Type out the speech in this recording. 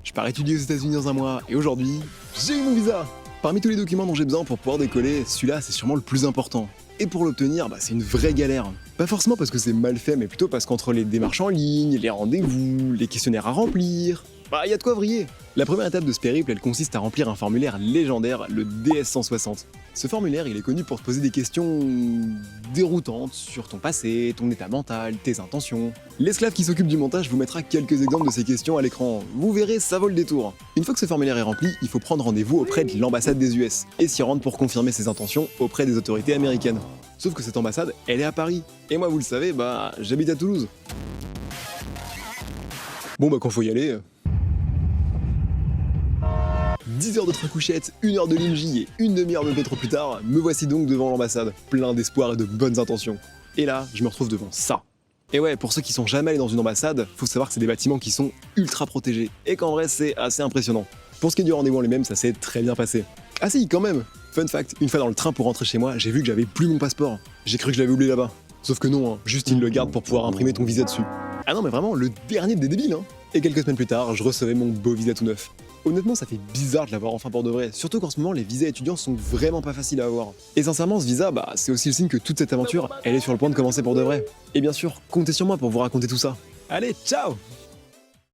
Je pars étudier aux États-Unis dans un mois et aujourd'hui, j'ai eu mon visa. Parmi tous les documents dont j'ai besoin pour pouvoir décoller, celui-là c'est sûrement le plus important. Et pour l'obtenir, c'est une vraie galère. Pas forcément parce que c'est mal fait, mais plutôt parce qu'entre les démarches en ligne, les rendez-vous, les questionnaires à remplir, y a de quoi vriller. La première étape de ce périple, elle consiste à remplir un formulaire légendaire, le DS-160. Ce formulaire, il est connu pour te poser des questions déroutantes sur ton passé, ton état mental, tes intentions. L'esclave qui s'occupe du montage vous mettra quelques exemples de ces questions à l'écran. Vous verrez, ça vaut le détour. Une fois que ce formulaire est rempli, il faut prendre rendez-vous auprès de l'ambassade des US et s'y rendre pour confirmer ses intentions auprès des autorités américaines. Sauf que cette ambassade, elle est à Paris. Et moi, vous le savez, j'habite à Toulouse. Bon, quand faut y aller... 10 heures de train couchette, 1 heure de Linji et une demi-heure de métro plus tard, me voici donc devant l'ambassade, plein d'espoir et de bonnes intentions. Et là, je me retrouve devant ça. Et ouais, pour ceux qui sont jamais allés dans une ambassade, faut savoir que c'est des bâtiments qui sont ultra protégés, et qu'en vrai c'est assez impressionnant. Pour ce qui est du rendez-vous en lui-même, ça s'est très bien passé. Ah si, quand même. Fun fact, une fois dans le train pour rentrer chez moi, j'ai vu que j'avais plus mon passeport. J'ai cru que je l'avais oublié là-bas. Sauf que non, juste ils le gardent pour pouvoir imprimer ton visa dessus. Ah non mais vraiment, le dernier des débiles Et quelques semaines plus tard, je recevais mon beau visa tout neuf. Honnêtement, ça fait bizarre de l'avoir enfin pour de vrai, surtout qu'en ce moment, les visas étudiants sont vraiment pas faciles à avoir. Et sincèrement, ce visa, c'est aussi le signe que toute cette aventure, elle est sur le point de commencer pour de vrai. Et bien sûr, comptez sur moi pour vous raconter tout ça. Allez, ciao!